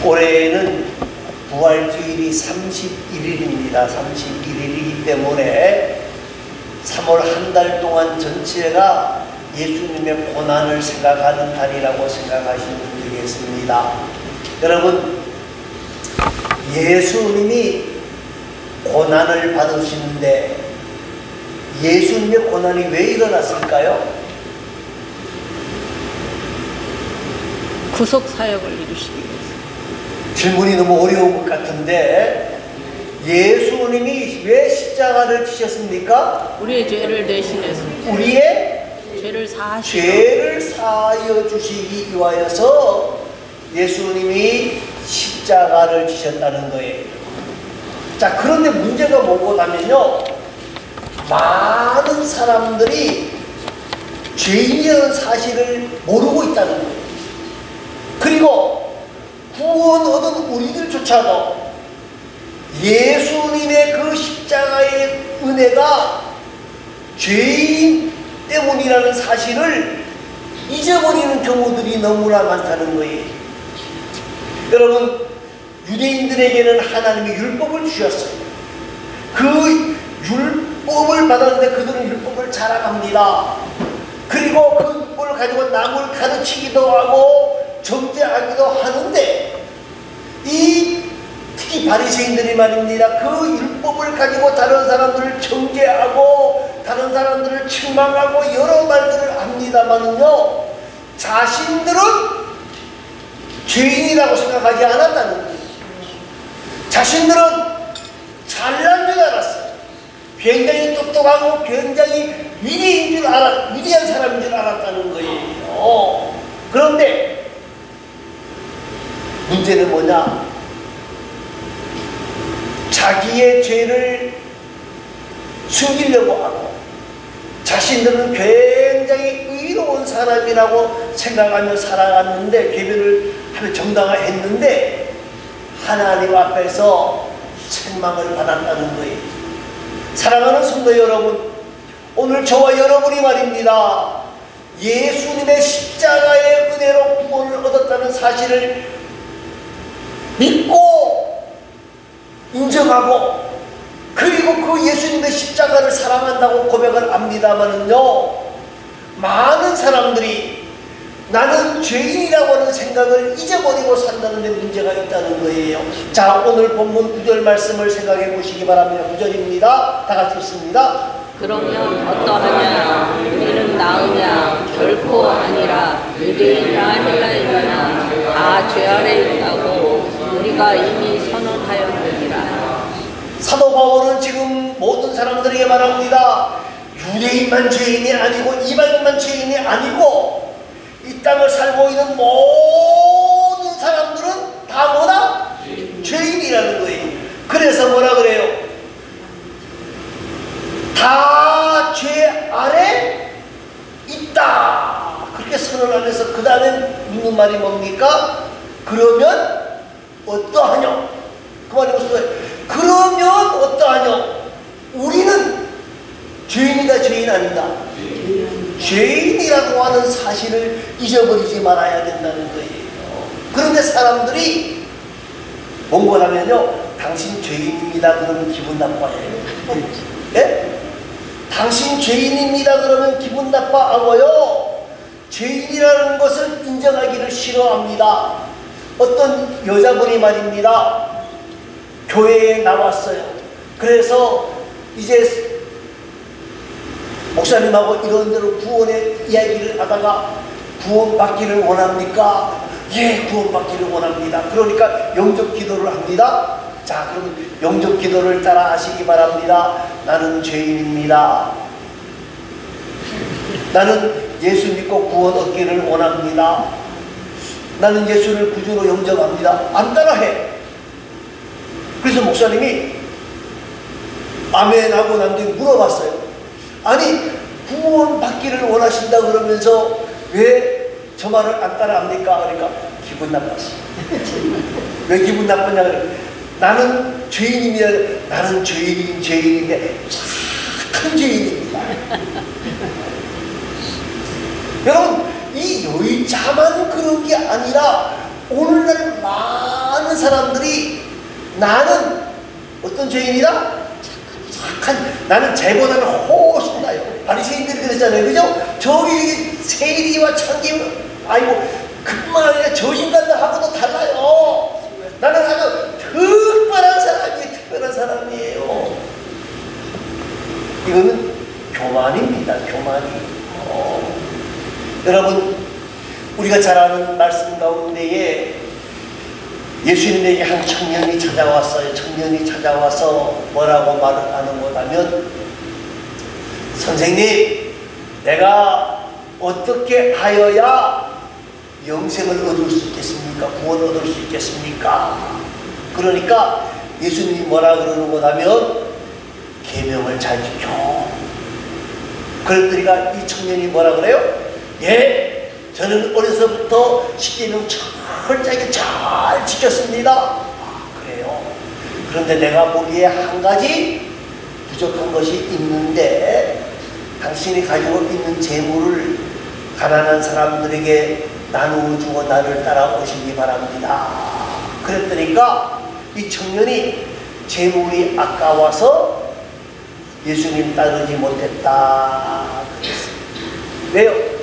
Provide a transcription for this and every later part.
올해는 부활주일이 31일입니다. 31일이기 때문에 3월 한 달 동안 전체가 예수님의 고난을 생각하는 달이라고 생각하시면 되겠습니다. 여러분, 예수님이 고난을 받으시는데 예수님의 고난이 왜 일어났을까요? 구속사역을 이루시기 위해서. 질문이 너무 어려운 것 같은데 예수님이 왜 십자가를 지셨습니까? 우리의 죄를 대신해서 우리의 죄를 사하여 주시기 위하여서 예수님이 십자가를 지셨다는 거예요. 자, 그런데 문제가 뭐냐면요, 많은 사람들이 죄인이라는 사실을 모르고 있다는 거예요. 그리고 구원 얻은 우리들조차도 예수님의 그 십자가의 은혜가 죄인 때문이라는 사실을 잊어버리는 경우들이 너무나 많다는 거예요. 여러분, 유대인들에게는 하나님이 율법을 주셨어요. 그 율법을 받았는데 그들은 율법을 자랑합니다. 그리고 그 율법을 가지고 남을 가르치기도 하고 정죄하기도 하는데, 특히 바리새인들이 말입니다, 그 율법을 가지고 다른 사람들을 정죄하고 다른 사람들을 책망하고 여러 말들을 합니다만은요, 자신들은 죄인이라고 생각하지 않았다는 거예요. 자신들은 잘난 줄 알았어요. 굉장히 똑똑하고 굉장히 위대한 사람인 줄 알았다는 거예요. 그런데 문제는 뭐냐? 자기의 죄를 숨기려고 하고 자신들은 굉장히 의로운 사람이라고 생각하며 살아갔는데, 계별을 하며 정당화했는데 하나님 앞에서 책망을 받았다는 거예요. 사랑하는 성도 여러분, 오늘 저와 여러분이 말입니다, 예수님의 십자가의 은혜로 구원을 얻었다는 사실을 믿고 인정하고, 그리고 그 예수님의 십자가를 사랑한다고 고백을 합니다만은요, 많은 사람들이 나는 죄인이라고 하는 생각을 잊어버리고 산다는 데 문제가 있다는 거예요. 자, 오늘 본문 9절 말씀을 생각해 보시기 바랍니다. 9절입니다. 다 같이 읽습니다. 그러면 어떠하냐? 우리는 나으냐? 결코 아니라 유대인이나 헬라인이나 다 죄 아래 있다고 우리가 이미 선언하였느니라. 사도 바울은 지금 모든 사람들에게 말합니다. 유대인만 죄인이 아니고 이방인만 죄인이 아니고 이 땅을 살고 있는 모든 사람들은 다 뭐다? 죄인이라는 거예요. 그래서 뭐라 그래요? 다 죄 아래 있다, 그렇게 선언하면서 그 다음에 묻는 말이 뭡니까? 그러면 어떠하냐? 그 말이 무슨 말이에요? 그러면 어떠하냐? 우리는 죄인이다, 죄인 아니다? 죄인이라고 하는 사실을 잊어버리지 말아야 된다는 거예요. 그런데 사람들이 뭔가 하면요, 당신 죄인입니다 그러면 기분 나빠해요. 예? 당신 죄인입니다 그러면 기분 나빠하고요, 죄인이라는 것을 인정하기를 싫어합니다. 어떤 여자분이 말입니다, 교회에 나왔어요. 그래서 이제 목사님하고 이런대로 구원의 이야기를 하다가 구원받기를 원합니까? 예, 구원받기를 원합니다. 그러니까 영접 기도를 합니다. 자, 그럼 영접 기도를 따라 하시기 바랍니다. 나는 죄인입니다. 나는 예수 믿고 구원 얻기를 원합니다. 나는 예수를 구주로 영접합니다. 안 따라해. 그래서 목사님이 아멘 하고 난 뒤에 물어봤어요. 아니, 구원 받기를 원하신다 그러면서 왜 저 말을 안 따라합니까? 그러니까 기분 나빴어. 왜 기분 나쁘냐 그래. 나는 죄인입니다. 나는 죄인인데 착한 죄인입니다. 여러분, 이 여자만 그런 게 아니라 오늘날 많은 많은 사람들이 나는 어떤 죄인이다? 나는 쟤보다는 훨씬 나요. 바리새인들이 그랬잖아요, 그죠? 저기 세리와 창기, 아이고 그뿐만 아니라 저 인간들하고도 달라요. 나는 아주 특별한 사람이에요. 특별한 사람이에요. 이거는 교만입니다. 교만이. 여러분, 우리가 잘 아는 말씀 가운데에 예수님에게 한 청년이 찾아왔어요. 청년이 찾아와서 뭐라고 말을 하는 거냐면, 선생님, 내가 어떻게 하여야 영생을 얻을 수 있겠습니까? 구원을 얻을 수 있겠습니까? 그러니까 예수님이 뭐라 그러는 거냐면, 계명을 잘 지켜. 그랬더니까 이 청년이 뭐라 그래요? 예, 저는 어려서부터 십계명 철저하게 잘 지켰습니다. 아, 그래요. 그런데 내가 보기에 한 가지 부족한 것이 있는데, 당신이 가지고 있는 재물을 가난한 사람들에게 나누어 주고 나를 따라오시기 바랍니다. 그랬더니까 이 청년이 재물이 아까워서 예수님 따르지 못했다 그랬어요. 왜요?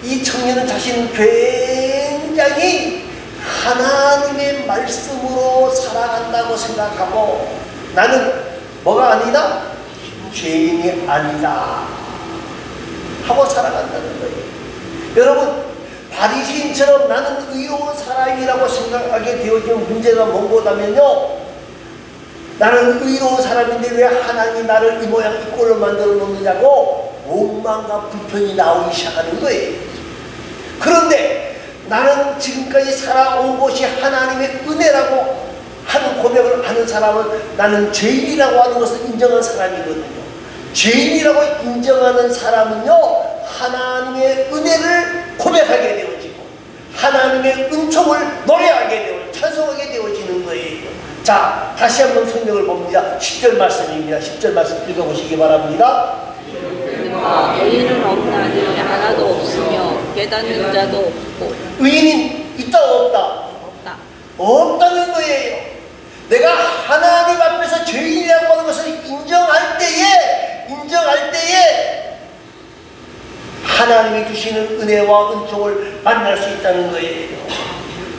이 청년은 자신은 굉장히 하나님의 말씀으로 살아간다고 생각하고, 나는 뭐가 아니다? 죄인이 아니다 하고 살아간다는 거예요. 여러분, 바리새인처럼 나는 의로운 사람이라고 생각하게 되어진 문제가 뭔거다면요, 나는 의로운 사람인데 왜 하나님이 나를 이 모양 이 꼴로 만들어 놓느냐고 원망과 불평이 나오기 시작하는 거예요. 그런데 나는 지금까지 살아온 것이 하나님의 은혜라고 하는 고백을 하는 사람은, 나는 죄인이라고 하는 것을 인정한 사람이거든요. 죄인이라고 인정하는 사람은요, 하나님의 은혜를 고백하게 되어지고 하나님의 은총을 노래하게 되어 찬송하게 되어지는 거예요. 자, 다시 한번 성경을 봅니다. 10절 말씀입니다. 10절 말씀 읽어보시기 바랍니다. 의인은 없나니 하나도 없으며 깨닫는 자도 없고. 의인이 있다 없다? 없다는 거예요. 내가 하나님 앞에서 죄인이라고 하는 것을 인정할 때에 하나님이 주시는 은혜와 은총을 만날 수 있다는 거예요.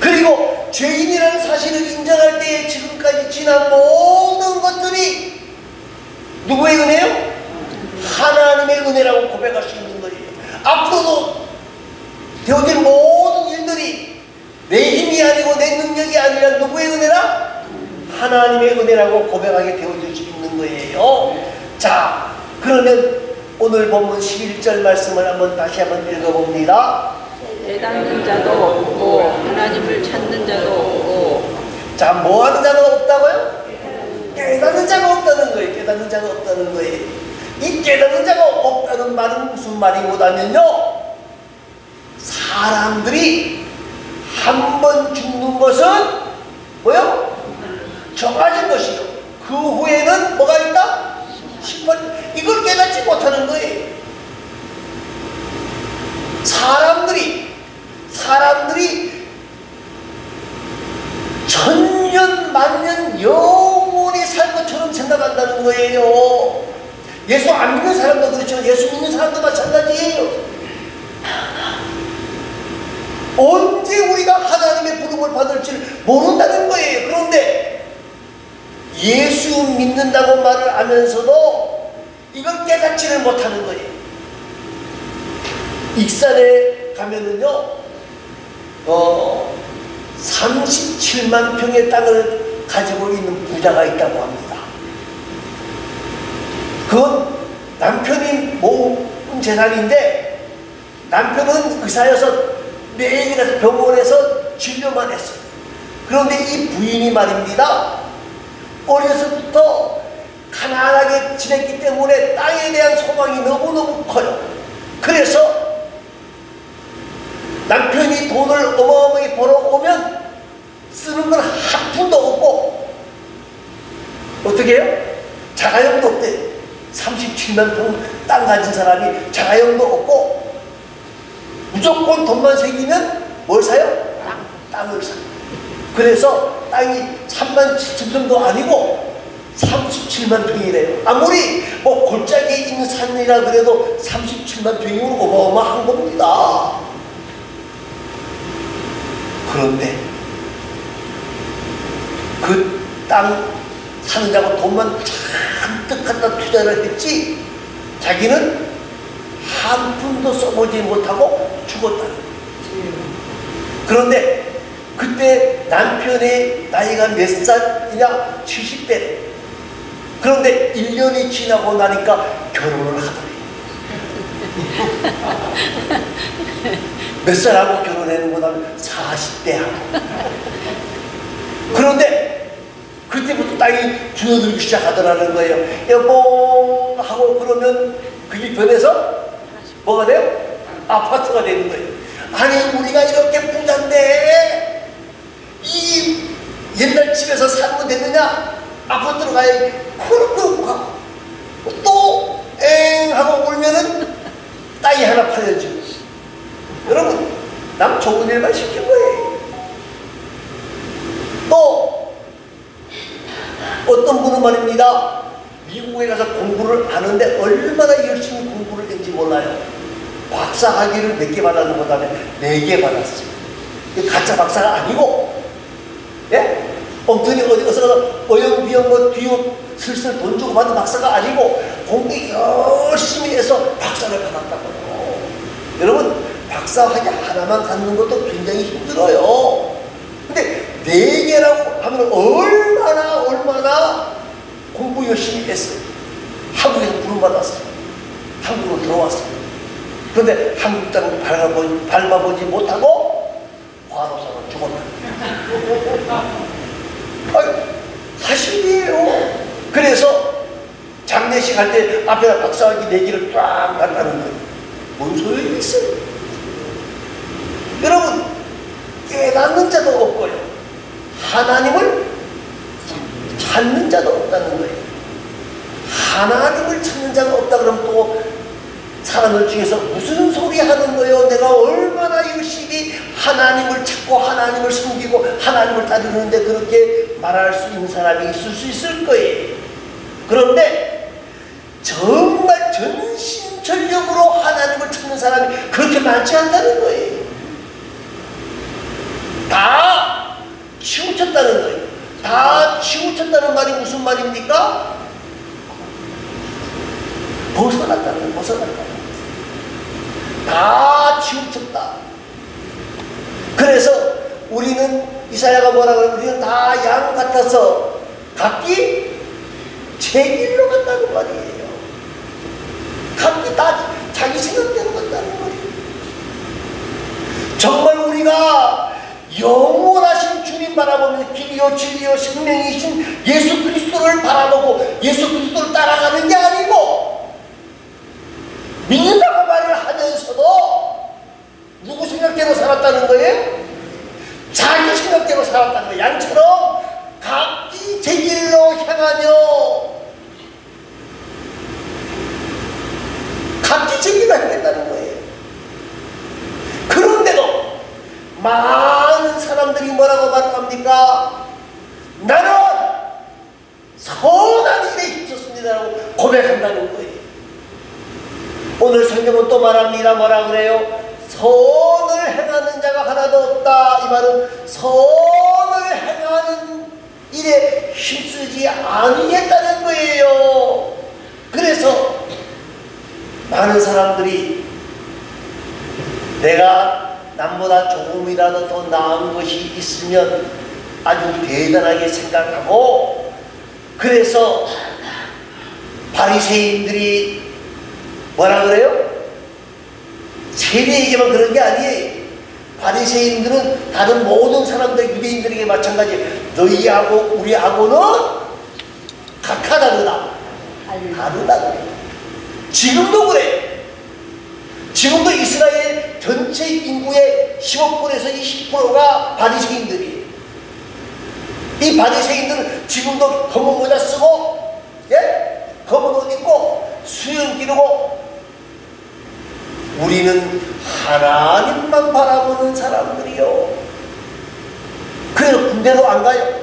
그리고 죄인이라는 사실을 인정할 때에 지금까지 지난 모든 것들이 누구의 은혜요? 하나님의 은혜라고 고백할 수 있는 거예요. 앞으로도 되어질 모든 일들이 내 힘이 아니고 내 능력이 아니라 누구의 은혜라? 하나님의 은혜라고 고백하게 되어질 수 있는 거예요. 자, 그러면 오늘 본문 11절 말씀을 다시 한번 읽어봅니다. 깨닫는 자도 없고 하나님을 찾는 자도 없고. 자, 뭐 하는 자가 없다고요? 깨닫는 자가 없다는 거예요. 깨닫는 자가 없다는 거예요. 이 깨닫는 자가 없다는 말은 무슨 말이고다면요, 사람들이 한 번 죽는 것은 뭐요? 정해진 것이요. 그 후에는 뭐가 있다? 10번. 이걸 깨닫지 못하는 거예요. 사람들이 천년 만년 영원히 살 것처럼 생각한다는 거예요. 예수 안 믿는 사람도 그렇지만 예수 믿는 사람도 마찬가지예요. 언제 우리가 하나님의 부름을 받을지를 모른다는 거예요. 그런데 예수 믿는다고 말을 하면서도 이걸 깨닫지를 못하는 거예요. 익산에 가면은요, 37만 평의 땅을 가지고 있는 부자가 있다고 합니다. 그건 남편이 모은 재산인데, 남편은 의사여서 매일 가서 병원에서 진료만 했어요. 그런데 이 부인이 말입니다, 어려서부터 가난하게 지냈기 때문에 땅에 대한 소망이 너무너무 커요. 그래서 남편이 돈을 어마어마하게 벌어오면 쓰는 건 한 푼도 없고, 어떻게 해요? 자가용도 없대요. 37만 평 땅 가진 사람이 자가용도 없고 무조건 돈만 생기면 뭘 사요? 땅을 사요. 그래서 땅이 3만 7천 정도 아니고 37만 평이래요. 아무리 뭐 골짜기에 있는 산이라 그래도 37만 평이면 어마어마한 겁니다. 그런데 그 땅 사는 자가 돈만 잔뜩 갖다 투자를 했지 자기는 한 푼도 써보지 못하고 죽었다는 거예요. 그런데 그때 남편의 나이가 몇 살이냐? 70대래. 그런데 1년이 지나고 나니까 결혼을 하더래요. 몇 살하고 결혼했는가 하면 40대 하고. 그런데 그때부터 땅이 줄어들기 시작하더라는 거예요. 여봉 하고 그러면 그게 변해서 뭐가 돼요? 아파트가 되는 거예요. 아니 우리가 이렇게 부자인데 이 옛날 집에서 살면 되느냐? 아파트로 가야 그렇게 가. 또 엥 하고 울면은 땅이 하나 팔려져. 여러분 남 좋은 일만 시킨 거예요. 또 어떤 분은 말입니다. 미국에 가서 공부를 하는데 얼마나 열심히 공부를 했는지 몰라요. 박사 학위를 몇 개 받았는 것보다는 4개 받았어요. 가짜 박사가 아니고, 예? 엉터리 어디 가서 어영비영 뭐 뒤로 슬슬 돈 주고 받은 박사가 아니고 공부 열심히 해서 박사를 받았다고요. 여러분 박사 학위 하나만 갖는 것도 굉장히 힘들어요. 근데 4개라고 하면 얼마나 공부 열심히 했어요. 한국에서 부름받았어요. 한국으로 들어왔어요. 그런데 한국 땅을 밟아보지 못하고 과로사로 죽었다. 사실이에요. 그래서 장례식 할 때 앞에다 박사학위 4개를 쫙 달라는 거예요. 뭔 소용이 있어요? 여러분 깨닫는 자도 없고요. 하나님을 찾는 자도 없다는 거예요. 하나님을 찾는 자가 없다 그러면 또 사람들 중에서 무슨 소리 하는 거예요? 내가 얼마나 열심히 하나님을 찾고 하나님을 섬기고 하나님을 따르는데 그렇게 말할 수 있는 사람이 있을 수 있을 거예요. 그런데 정말 전심전력으로 하나님을 찾는 사람이 그렇게 많지 않다는 거예요. 다 치우쳤다는 거예요. 다 치우쳤다는 말이 무슨 말입니까? 벗어났다는 거예요. 벗어났다. 다 치우쳤다. 그래서 우리는 이사야가 뭐라 그러면 우리는 다 양 같아서 각기 제 길로 간다는 말이에요. 각기 다 자기 생각대로 간다는 말이에요. 정말 우리가 영원하신 주님 바라보면서 길이요 진리요 생명이신 예수 그리스도를 바라보고 예수 그리스도를 따라가는 게 아니고 믿는다고 말을 하면서도 누구 생각대로 살았다는 거예요? 자기 생각대로 살았다는 거예요. 양처럼 각기 제 길로 향하며 각기 제 길로 향했다는 거예요. 그런데도 많은 사람들이 뭐라고 말합니까? 나는 선한 일에 힘썼습니다라고 고백한다는 거예요. 오늘 성경은 또 말합니다. 뭐라 그래요? 선을 행하는 자가 하나도 없다. 이 말은 선을 행하는 일에 힘쓰지 아니했다는 거예요. 그래서 많은 사람들이 내가 남보다 조금이라도 더 나은 것이 있으면 아주 대단하게 생각하고 그래서 바리새인들이 뭐라 그래요? 세리에게만 그런 게 아니에요. 바리새인들은 다른 모든 사람들 유대인들에게 마찬가지 너희하고 우리하고는 각하 다르다. 다르다 그래요. 지금도 그래요. 지금도 이스라엘 전체 인구의 15%에서 20%가 바리새인들이에요. 이 바리새인들은 지금도 검은 모자 쓰고 예? 검은 옷 입고 수염 기르고 우리는 하나님만 바라보는 사람들이요. 그래서 군대도 안 가요.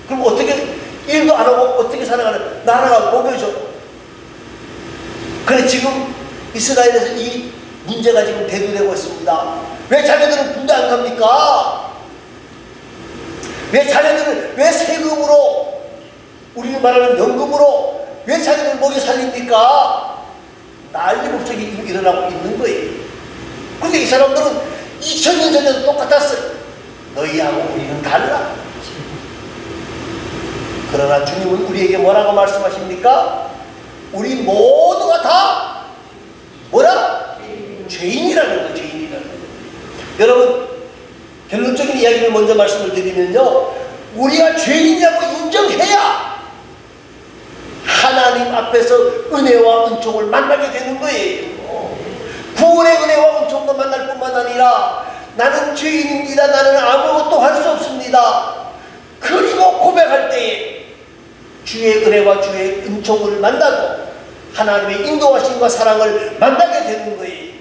그럼 어떻게 일도 안 하고 어떻게 살아가는 나라가 먹여져. 그래 지금 이스라엘에서 이 문제가 지금 대두되고 있습니다. 왜 자녀들은 군대 안 갑니까? 왜 자녀들은 왜 세금으로 우리가 말하는 연금으로 왜 자녀들 먹여 살립니까? 난리법석이 일어나고 있는 거예요. 근데 이 사람들은 2000년 전에도 똑같았어요. 너희하고 우리는 달라. 그러나 주님은 우리에게 뭐라고 말씀하십니까? 우리 모두가 다 뭐라? 죄인이라는 거예요. 죄인이라는 거예요. 여러분 결론적인 이야기를 먼저 말씀을 드리면요, 우리가 죄인이라고 인정해야 하나님 앞에서 은혜와 은총을 만나게 되는 거예요. 구원의 은혜와 은총도 만날 뿐만 아니라 나는 죄인입니다, 나는 아무것도 할 수 없습니다, 그리고 고백할 때에 주의 은혜와 주의 은총을 만나고 하나님의 인도하심과 사랑을 만나게 되는 거예요.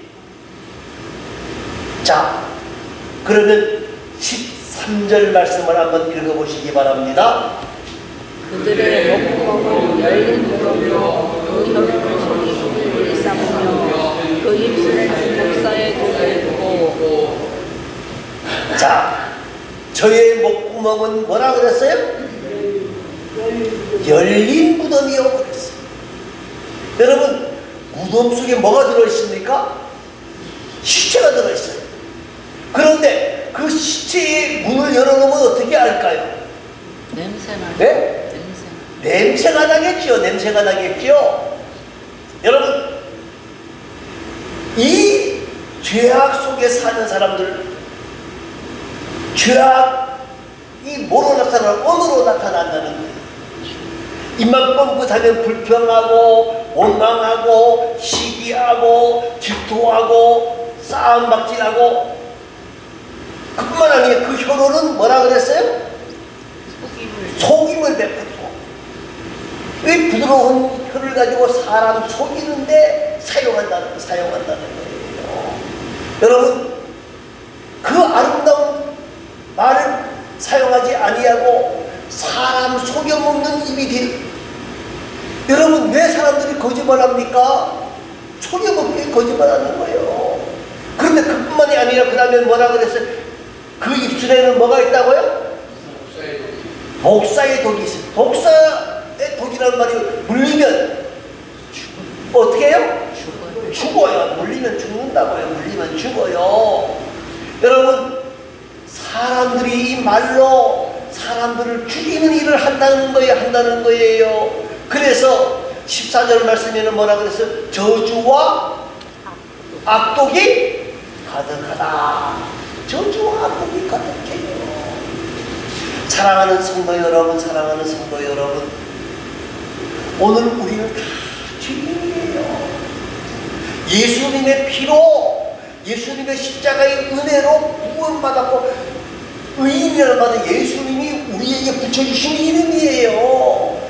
자, 그러면 13절 말씀을 한번 읽어보시기 바랍니다. 그들의 목구멍은 열린 무덤이요 그 혀는 속이 불이 싸우며 그 입술에는 독사의 독이 있고. 자, 저의 목구멍은 뭐라 그랬어요? 열린 무덤이요 그랬어요. 여러분 무덤 속에 뭐가 들어있습니까? 시체가 들어있어요. 그런데 그 시체의 문을 열어놓으면 어떻게 할까요? 냄새나. 네? 냄새가 나겠죠. 냄새가 나겠죠. 여러분 이 죄악 속에 사는 사람들, 죄악이 뭐로 나타나는, 언어로 나타난다는 거예요. 입만 뻥긋하면 불평하고 원망하고 시기하고 질투하고 싸움박질하고, 그뿐만 아니라 그 혀로는 뭐라 그랬어요? 속임을 베풀고. 이 부드러운 혀를 가지고 사람 속이는데 사용한다는 거예요. 여러분 그 아름다운 말을 사용하지 아니하고 사람 속여먹는 입이 돼. 여러분 왜 사람들이 거짓말합니까? 속여먹기 거짓말하는 거예요. 그런데 그뿐만이 아니라 그 다음에 뭐라 그랬어요? 그 입술에는 뭐가 있다고요? 독사의 독이 있어요. 독사의 독이라는 말이 물리면 어떻게 해요? 죽어요. 물리면 죽는다고요. 물리면 죽어요. 여러분 사람들이 이 말로 사람들을 죽이는 일을 한다는 거예요. 그래서 14절 말씀에는 뭐라 그랬어요? 저주와 악독이 가득하다. 저주와 악독이 가득해요. 사랑하는 성도 여러분, 사랑하는 성도 여러분, 오늘 우리는 다 죄인이에요. 예수님의 피로, 예수님의 십자가의 은혜로 구원받았고 의인이라는 말은 예수님이 우리에게 붙여주신 이름이에요.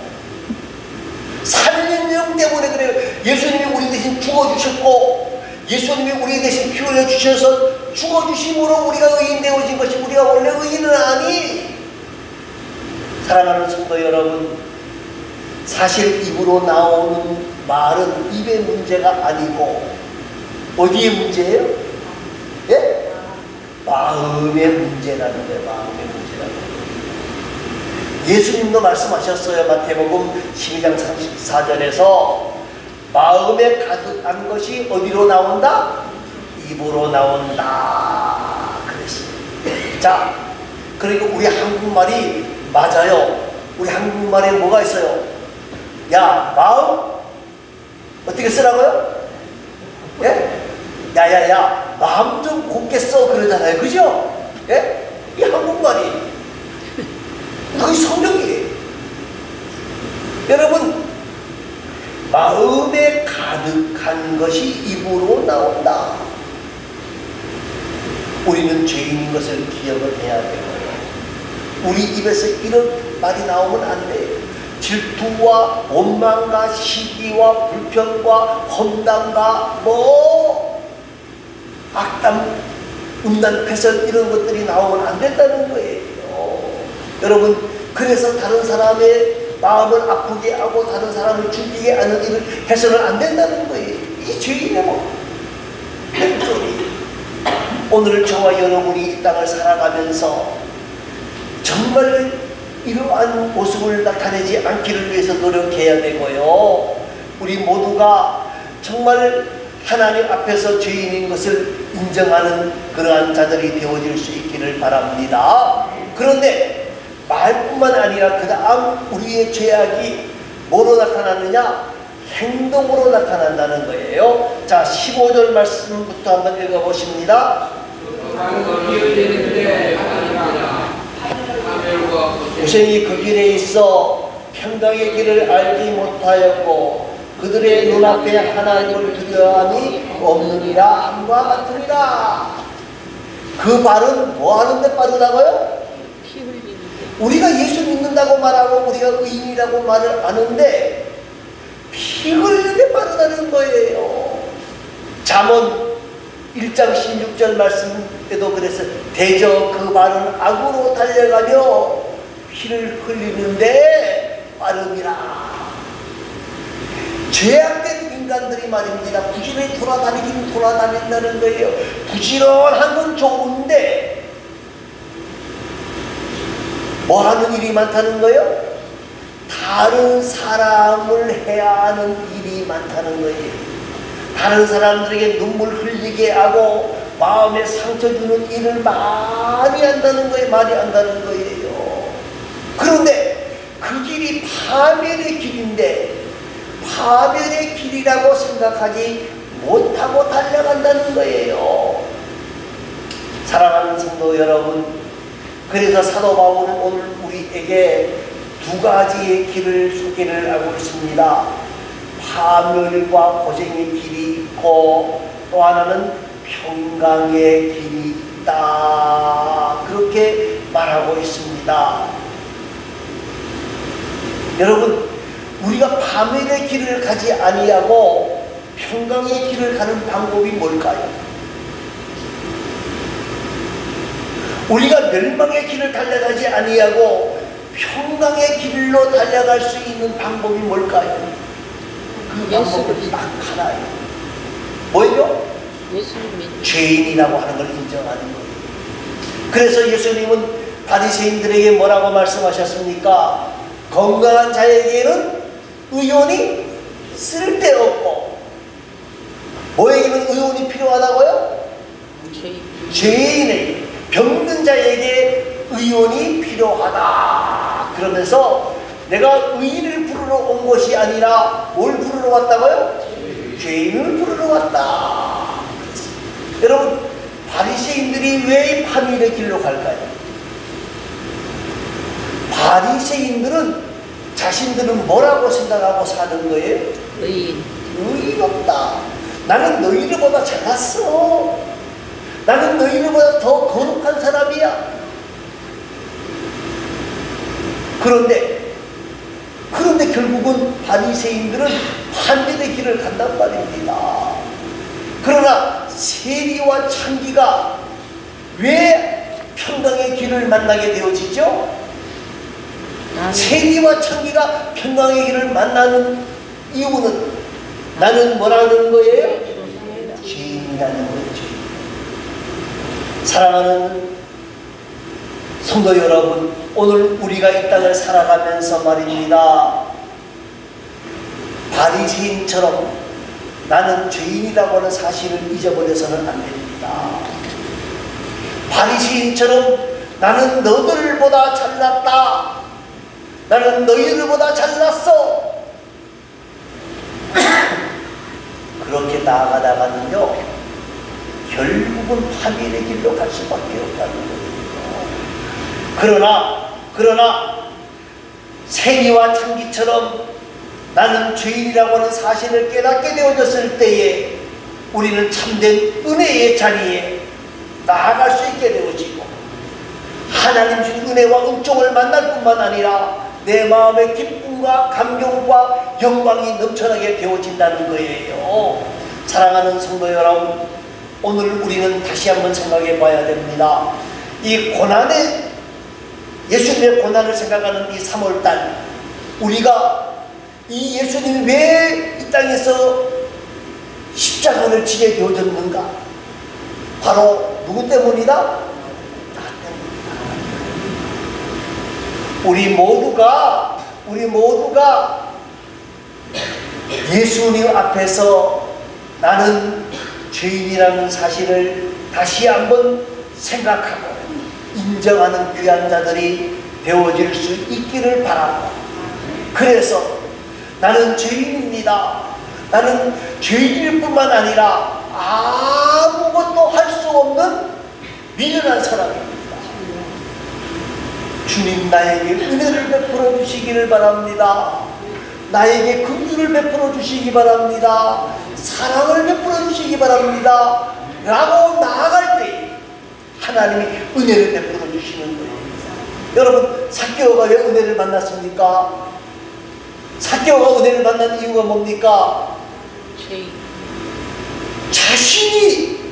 살림령 때문에 그래요. 예수님이 우리 대신 죽어주셨고 예수님이 우리 대신 피 흘려주셔서 죽어주심으로 우리가 의인 되어진 것이, 우리가 원래 의인은 아니. 사랑하는 성도 여러분, 사실 입으로 나오는 말은 입의 문제가 아니고 어디의 문제예요? 예? 마음의 문제라는 거예요. 마음의 문제라는 거예요. 예수님도 말씀하셨어요. 마태복음 12장 34절에서 마음에 가득한 것이 어디로 나온다? 입으로 나온다 그랬어요. 자, 그러니까 우리 한국말이 맞아요. 우리 한국말에 뭐가 있어요? 야, 마음 어떻게 쓰라고요? 예? 야야야, 마음 좀 곱게 써 그러잖아요. 그죠? 예? 이 한국말이 그게 성경이에요. 여러분 마음에 가득한 것이 입으로 나온다. 우리는 죄인인 것을 기억을 해야 돼요. 우리 입에서 이런 말이 나오면 안 돼요. 질투와 원망과 시기와 불평과 험담과 악담, 음란, 폐설 이런 것들이 나오면 안 된다는 거예요. 여러분, 그래서 다른 사람의 마음을 아프게 하고 다른 사람을 죽이게 하는 일을 해서는 안 된다는 거예요. 이 죄인의 목소리. 오늘 저와 여러분이 이 땅을 살아가면서 정말 이러한 모습을 나타내지 않기를 위해서 노력해야 되고요. 우리 모두가 정말 하나님 앞에서 죄인인 것을 인정하는 그러한 자들이 되어질 수 있기를 바랍니다. 그런데 말뿐만 아니라 그 다음 우리의 죄악이 뭐로 나타나느냐? 행동으로 나타난다는 거예요. 자, 15절 말씀부터 한번 읽어보십니다. 고생이 그 길에 있어 평강의 길을 알지 못하였고 그들의 눈앞에 하나님을 두려움이 없느니라 함과 같으니라. 그 발은 뭐 하는데 빠르다고요? 피 흘리는데. 우리가 예수 믿는다고 말하고 우리가 의인이라고 말을 하는데 피 흘리는데 빠르다는 거예요. 잠언 1장 16절 말씀에도 그래서 대저 그 발은 악으로 달려가며 피를 흘리는데 빠름이라. 죄악된 인간들이 말입니다. 부지런히 돌아다니긴 돌아다닌다는 거예요. 부지런한 건 좋은데 뭐 하는 일이 많다는 거예요? 다른 사람을 해야 하는 일이 많다는 거예요. 다른 사람들에게 눈물 흘리게 하고 마음에 상처 주는 일을 많이 한다는 거예요. 많이 한다는 거예요. 그런데 그 길이 파멸의 길인데 파멸의 길이라고 생각하지 못하고 달려간다는 거예요. 사랑하는 성도 여러분, 그래서 사도 바울은 오늘 우리에게 두 가지의 길을 소개를 하고 있습니다. 파멸과 고생의 길이 있고 또 하나는 평강의 길이 있다. 그렇게 말하고 있습니다. 여러분, 우리가 파멸의 길을 가지 아니하고 평강의 길을 가는 방법이 뭘까요? 우리가 멸망의 길을 달려가지 아니하고 평강의 길로 달려갈 수 있는 방법이 뭘까요? 그 방법은 딱 하나예요. 뭐예요? 죄인이라고 하는 걸 인정하는 거예요. 그래서 예수님은 바리새인들에게 뭐라고 말씀하셨습니까? 건강한 자에게는 의원이 쓸데없고 뭐에게는 의원이 필요하다고요? 죄인에게, 병든 자에게 의원이 필요하다. 그러면서 내가 의인을 부르러 온 것이 아니라 뭘 부르러 왔다고요? 죄인을 부르러 왔다. 여러분, 바리새인들이 왜 파멸의 길로 갈까요? 바리새인들은 자신들은 뭐라고 생각하고 사는 거예요? 의인 없다. 나는 너희들보다 잘났어. 나는 너희들보다 더 거룩한 사람이야. 그런데 결국은 바리새인들은 파멸의 길을 간단 말입니다. 그러나 세리와 창기가 왜 평강의 길을 만나게 되어지죠? 세리와 창기가 평강의 길을 만나는 이유는 나는 뭐라는 거예요? 죄인이라는 거죠. 사랑하는 성도 여러분, 오늘 우리가 이 땅을 살아가면서 말입니다. 바리새인처럼 나는 죄인이라고 하는 사실을 잊어버려서는 안 됩니다. 바리새인처럼 나는 너들보다 잘났다. 나는 너희들보다 잘났어. 그렇게 나아가다가는요, 결국은 파멸의 길로 갈 수밖에 없다는 거예요. 그러나 세리와 창기처럼 나는 죄인이라고 하는 사실을 깨닫게 되어졌을 때에 우리는 참된 은혜의 자리에 나아갈 수 있게 되어지고 하나님 주 은혜와 은총을 만날 뿐만 아니라 내 마음의 기쁨과 감격과 영광이 넘쳐나게 되어진다는 거예요. 사랑하는 성도 여러분, 오늘 우리는 다시 한번 생각해 봐야 됩니다. 이 고난의 예수님의 고난을 생각하는 이 3월달, 우리가 이 예수님이 왜 이 땅에서 십자가를 지게 되어졌는가? 바로 누구 때문이다? 나 때문이다. 우리 모두가 예수님 앞에서 나는 죄인이라는 사실을 다시 한번 생각하고 인정하는 귀한 자들이 되어질 수 있기를 바랍니다. 그래서 나는 죄인입니다. 나는 죄인일 뿐만 아니라 아무것도 할 수 없는 미련한 사람입니다. 주님, 나에게 은혜를 베풀어 주시기를 바랍니다. 나에게 긍휼을 베풀어 주시기 바랍니다. 사랑을 베풀어 주시기 바랍니다. 라고 나아갈 때 하나님이 은혜를 베풀어 주시는 거예요. 여러분, 삭개오가 왜 은혜를 만났습니까? 삭개오가 은혜를 만난 이유가 뭡니까? 자신이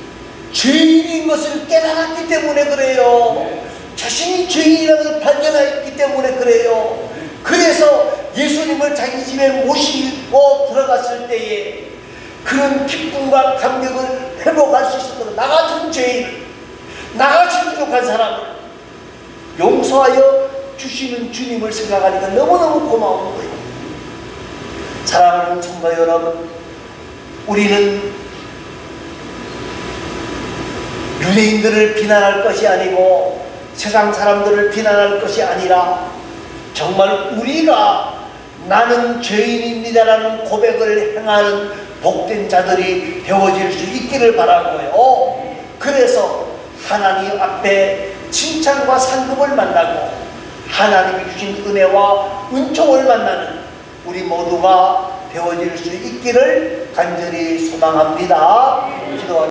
죄인인 것을 깨달았기 때문에 그래요. 자신이 죄인이라는 걸 발견했기 때문에 그래요. 그래서 예수님을 자기 집에 모시고 들어갔을 때에 그런 기쁨과 감격을 회복할 수 있었던 나 같은 죄인, 나같이 부족한 사람을 용서하여 주시는 주님을 생각하니까 너무너무 고마운 거예요. 사랑하는 성도 여러분, 우리는 유대인들을 비난할 것이 아니고 세상 사람들을 비난할 것이 아니라 정말 우리가 나는 죄인입니다라는 고백을 행하는 복된 자들이 되어질 수 있기를 바라고요. 그래서 하나님 앞에 칭찬과 상급을 만나고 하나님이 주신 은혜와 은총을 만나는 우리 모두가 되어질 수 있기를 간절히 소망합니다. 기도하겠습니다.